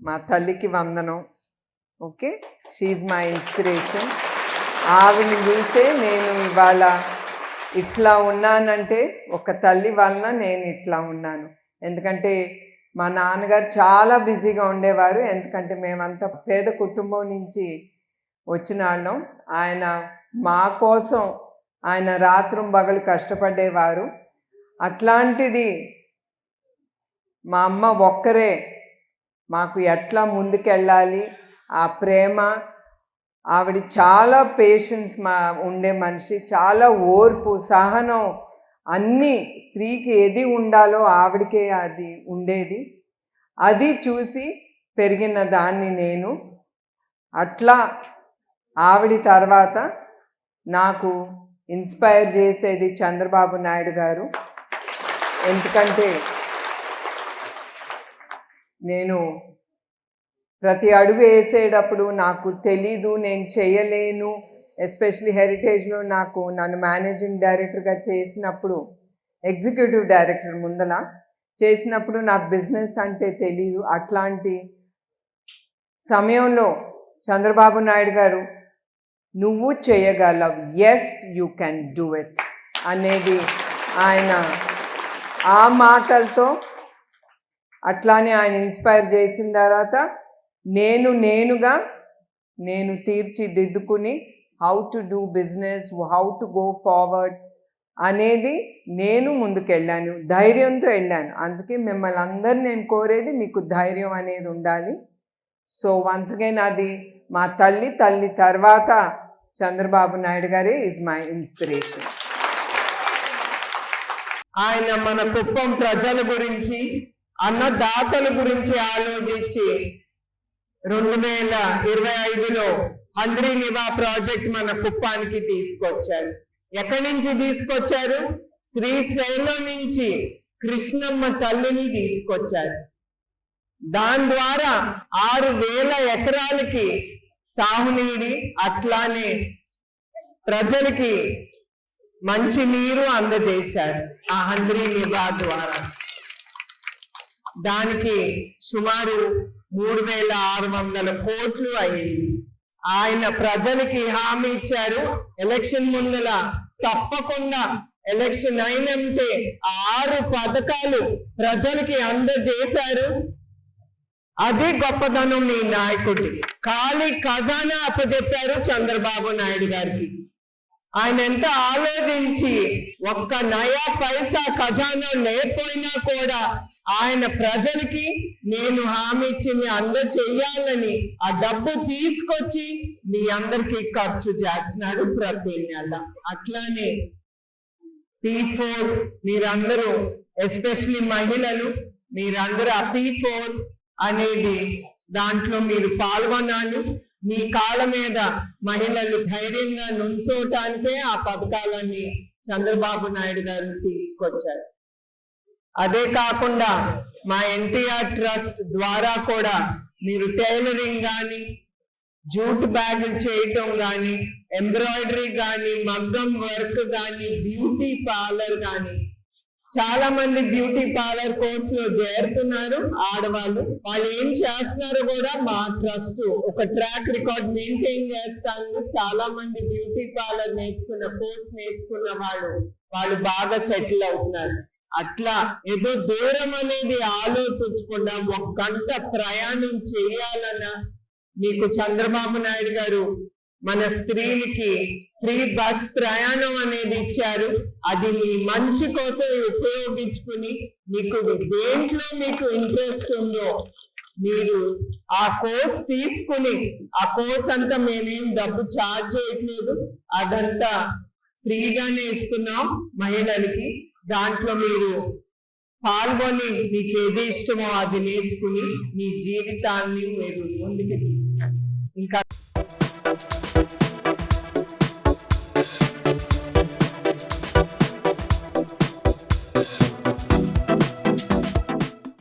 మా తల్లికి వందనం. Okay, she's my inspiration. ఆవిడని చూసే నేను ఇవాళ ఇట్లా ఉన్నానంటే ఒక తల్లి వలన నేను ఇట్లా ఉన్నాను. ఎందుకంటే మా నాన్నగారు చాలా బిజీగా ఉండేవారు. ఎందుకంటే మేమంతా పేద కుటుంబం నుంచి వచ్చిన వాళ్ళం. ఆయన మా కోసం ఆయన రాత్రింబగలు కష్టపడేవారు. అట్లాంటిది మా అమ్మ ఒక్కరే మాకు ఎట్లా ముందుకెళ్ళాలి, ఆ ప్రేమ, ఆవిడ చాలా పేషెన్స్ ఉండే మనిషి, చాలా ఓర్పు, సహనం, అన్నీ స్త్రీకి ఏది ఉండాలో ఆవిడకే అది ఉండేది. అది చూసి పెరిగిన దాన్ని నేను. అట్లా ఆవిడ తర్వాత నాకు ఇన్స్పైర్ చేసేది చంద్రబాబు నాయుడు గారు. ఎందుకంటే నేను ప్రతి అడుగు వేసేటప్పుడు నాకు తెలీదు, నేను చేయలేను. ఎస్పెషలీ హెరిటేజ్లో నన్ను మేనేజింగ్ డైరెక్టర్గా చేసినప్పుడు, ఎగ్జిక్యూటివ్ డైరెక్టర్ ముందల చేసినప్పుడు నాకు బిజినెస్ అంటే తెలీదు. అట్లాంటి సమయంలో చంద్రబాబు నాయుడు గారు నువ్వు చేయగలవు, yes you can do it అనేది ఆయన ఆ మాటలతో అట్లానే ఆయన ఇన్స్పైర్ చేసిన తర్వాత నేను తీర్చిదిద్దుకుని how to do business, how to go forward అనేది నేను ముందుకెళ్ళాను, ధైర్యంతో వెళ్ళాను. అందుకే మిమ్మల్ని అందరినీ నేను కోరేది మీకు ధైర్యం అనేది ఉండాలి. సో వన్స్ అగైన్ అది మా తల్లి తర్వాత చంద్రబాబు నాయుడు గారే ఈజ్ మై ఇన్స్పిరేషన్. ఆయన మన కుప్పం ప్రజల గురించి, అన్నదాతల గురించి ఆలోచించి 2025లో హంద్రీ నివా ప్రాజెక్ట్ మన కుప్పానికి తీసుకొచ్చారు. ఎక్కడి నుంచి తీసుకొచ్చారు? శ్రీశైలం నుంచి కృష్ణమ్మ తల్లిని తీసుకొచ్చారు. దాని ద్వారా 6,000 ఎకరాలకి సాగునీరు, అట్లానే ప్రజలకి మంచి నీరు అందజేశారు ఆ హంద్రీ నివా ద్వారా. దానికి సుమారు 3,600 కోట్లు అయ్యింది. ఆయన ప్రజలకి హామీ ఇచ్చారు, ఎలక్షన్ ముందల తప్పకుండా ఎలక్షన్ అయినంటే 6 పథకాలు ప్రజలకి అందజేశారు. అది గొప్పతనం మీ నాయకుడి. ఖాళీ ఖజానా అప్పచెప్పారు చంద్రబాబు నాయుడు గారికి. ఆయన ఎంత ఆలోచించి ఒక్క నయా పైసా ఖజానా లేకపోయినా కూడా ఆయన ప్రజలకి నేను హామీ ఇచ్చింది అందజేయాలని ఆ డబ్బు తీసుకొచ్చి మీ అందరికీ ఖర్చు చేస్తున్నాడు ప్రతి నెల. అట్లానే P4 మీరందరూ, ఎస్పెషలీ మహిళలు, మీరందరూ ఆ P4 అనేది దాంట్లో మీరు పాల్గొనాలి. మీ కాళ్ళ మీద మహిళలు ధైర్యంగా నుంచోటానికే ఆ పథకాలన్నీ చంద్రబాబు నాయుడు గారు తీసుకొచ్చారు. అదే కాకుండా మా ఎన్టీఆర్ ట్రస్ట్ ద్వారా కూడా మీరు టైలరింగ్ కానీ, జూట్ బ్యాగులు చేయటం కానీ, ఎంబ్రాయిడరీ కానీ, మగ్గం వర్క్ కానీ, బ్యూటీ పార్లర్ కానీ, చాలా మంది బ్యూటీ పార్లర్ కోర్స్ లో చేరుతున్నారు ఆడవాళ్ళు. వాళ్ళు ఏం చేస్తున్నారో కూడా మా ట్రస్ట్ ఒక ట్రాక్ రికార్డ్ మెయింటైన్ చేస్తాను. చాలా మంది బ్యూటీ పార్లర్ కోర్స్ నేర్చుకున్న వాళ్ళు బాగా సెటిల్ అవుతున్నారు. అట్లా ఏదో దూరం అనేది ఆలోచించకుండా 1 గంట ప్రయాణం చేయాలన్నా మీకు చంద్రబాబు నాయుడు గారు మన స్త్రీలకి ఫ్రీ బస్ ప్రయాణం అనేది ఇచ్చారు. అది మీ మంచి కోసం ఉపయోగించుకుని మీకు దేంట్లో మీకు ఇంట్రెస్ట్ ఉందో మీరు ఆ కోర్స్ తీసుకుని, ఆ కోర్స్ అంతా మేమేం డబ్బు ఛార్జ్ చేయట్లేదు, అదంతా ఫ్రీగానే ఇస్తున్నాం మహిళలకి. దాంట్లో మీరు పాల్గొని మీకు ఏది ఇష్టమో అది నేర్చుకుని మీ జీవితాన్ని మీరు ముందుకు తీసుకెళ్ళండి. ఇంకా